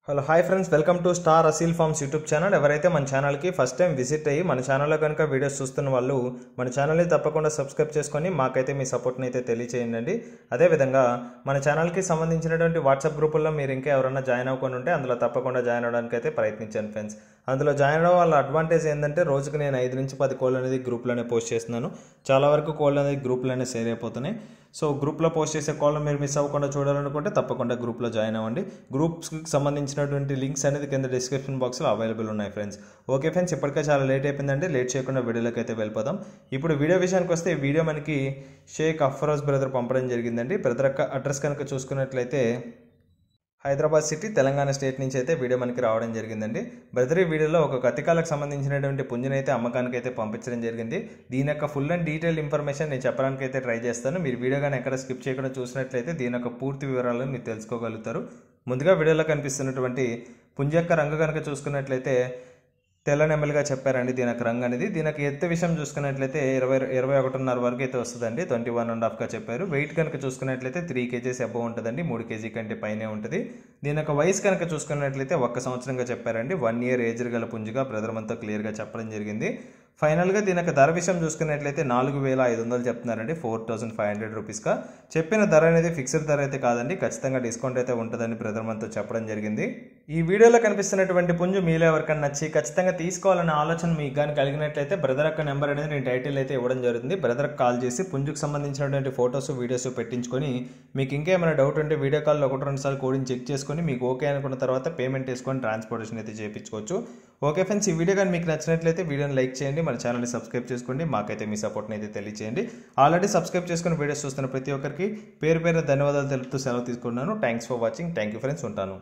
Hello hi friends, welcome to star Aseel forms YouTube channel. ఎవరైతే మన ఛానల్కి ఫస్ట్ టైం విజిట్ అయ్యి మన ఛానల్లో కనుక వీడియోస్ చూస్తున్న వాళ్ళు మన ఛానల్ని తప్పకుండా సబ్స్క్రైబ్ చేసుకొని మాకైతే మీ సపోర్ట్ని అయితే తెలియచేయండి. అదేవిధంగా మన ఛానల్కి సంబంధించినటువంటి వాట్సాప్ గ్రూపుల్లో మీరు ఇంకా ఎవరైనా జాయిన్ అవ్వకుండా ఉంటే అందులో తప్పకుండా జాయిన్ అవ్వడానికి అయితే ప్రయత్నించాను ఫ్రెండ్స్. అందులో జాయిన్ అవ్వడం వల్ల అడ్వాంటేజ్ ఏంటంటే రోజుకి నేను 5 నుంచి 10 కోళ్ళు అనేది గ్రూప్లోనే పోస్ట్ చేస్తున్నాను. చాలా వరకు కోళ్ళు అనేది గ్రూప్లోనే సేల్ అయిపోతున్నాయి. సో గ్రూప్లో పోస్ట్ చేసే కాల్ మీరు మిస్ అవ్వకుండా చూడాలనుకుంటే తప్పకుండా గ్రూప్లో జాయిన్ అవ్వండి. గ్రూప్స్కి సంబంధించినటువంటి లింక్స్ అనేది కింద డిస్క్రిప్షన్ బాక్స్లో అవైలబుల్ ఉన్నాయి ఫ్రెండ్స్. ఓకే ఫ్రెండ్స్, ఇప్పటికే చాలా లేట్ అయిపోయిందంటే లేట్ చేయకుండా వీడియోలోకి అయితే వెళ్ళిపోదాం. ఇప్పుడు వీడియో విషయానికి వస్తే ఈ వీడియో మనకి షేక్ అఫ్రోజ్ బ్రదర్ పంపడం జరిగిందండి. బ్రదర్ అడ్రస్ కనుక చూసుకున్నట్లయితే హైదరాబాద్ సిటీ, తెలంగాణ స్టేట్ నుంచి అయితే వీడియో మనకి రావడం జరిగిందండి. బ్రదర్ ఈ వీడియోలో ఒక కతికాలకు సంబంధించినటువంటి పుంజుని అయితే అమ్మకానికి అయితే పంపించడం జరిగింది. దీని యొక్క ఫుల్ అండ్ డీటెయిల్ ఇన్ఫర్మేషన్ నేను చెప్పడానికి అయితే ట్రై చేస్తాను. మీరు వీడియో కానీ ఎక్కడ స్కిప్ చేయకుండా చూసినట్లయితే దీని యొక్క పూర్తి వివరాలను మీరు తెలుసుకోగలుగుతారు. ముందుగా వీడియోలో కనిపిస్తున్నటువంటి పుంజు యొక్క రంగు కనుక చూసుకున్నట్లయితే తెల్ల నెమలిగా చెప్పారండి. దీని యొక్క రంగు అనేది, దీని యొక్క ఎత్తు విషయం చూసుకున్నట్లయితే 21.5 వరకు అయితే వస్తుందండి. 21.5గా చెప్పారు. వెయిట్ కనుక చూసుకున్నట్లయితే 3 kgs అబవ్ ఉంటుందండి. 3 kg కంటే పైనే ఉంటుంది. దీని యొక్క వయసు కనుక చూసుకున్నట్లయితే 1 సంవత్సరంగా చెప్పారండి. 1 year ఏజ్ గల పుంజుగా బ్రదర్ మనతో క్లియర్గా చెప్పడం జరిగింది. ఫైనల్గా దీని యొక్క ధర విషయం చూసుకున్నట్లయితే 4,500 చెప్తున్నారండి. 4,500 రూపీస్గా చెప్పిన ధర అనేది ఫిక్స్డ్ ధర అయితే కాదండి, ఖచ్చితంగా డిస్కౌంట్ అయితే ఉంటుందని బ్రదర్ మనతో చెప్పడం జరిగింది. ఈ వీడియోలో కనిపిస్తున్నటువంటి పుంజు మీలో ఎవరికైనా నచ్చి ఖచ్చితంగా తీసుకోవాలనే ఆలోచన మీకు కానీ కలిగినట్లయితే బ్రదర్ యొక్క నెంబర్ అనేది నేను టైటిల్ అయితే ఇవ్వడం జరుగుతుంది. బ్రదర్కి కాల్ చేసి పుంజుకు సంబంధించినటువంటి ఫొటోస్ వీడియోస్ పెట్టించుకొని మీకు ఇంకేమైనా డౌట్ ఉంటే వీడియో కాల్లో 1-2 సార్లు కోడింగ్ చెక్ చేసుకొని మీకు ఓకే అనుకున్న తర్వాత పేమెంట్ వేసుకొని ట్రాన్స్పోర్టేషన్ అయితే చేయించుకోవచ్చు. ఓకే ఫ్రెండ్స్, ఈ వీడియో కానీ మీకు నచ్చినట్లయితే వీడియోని లైక్ చేయండి, మన ఛానల్ని సబ్స్క్రైబ్ చేసుకోండి, మాకైతే మీ సపోర్ట్ని అయితే తెలియచేయండి. ఆల్రెడీ సబ్స్క్రైబ్ చేసుకుని వీడియోస్ చూస్తున్న ప్రతి ఒక్కరికి పేరు పేరు ధన్యవాదాలు తెలుపుతూ సెలవు తీసుకున్నాను. Thanks for watching. Thank you friends, ఉంటాను.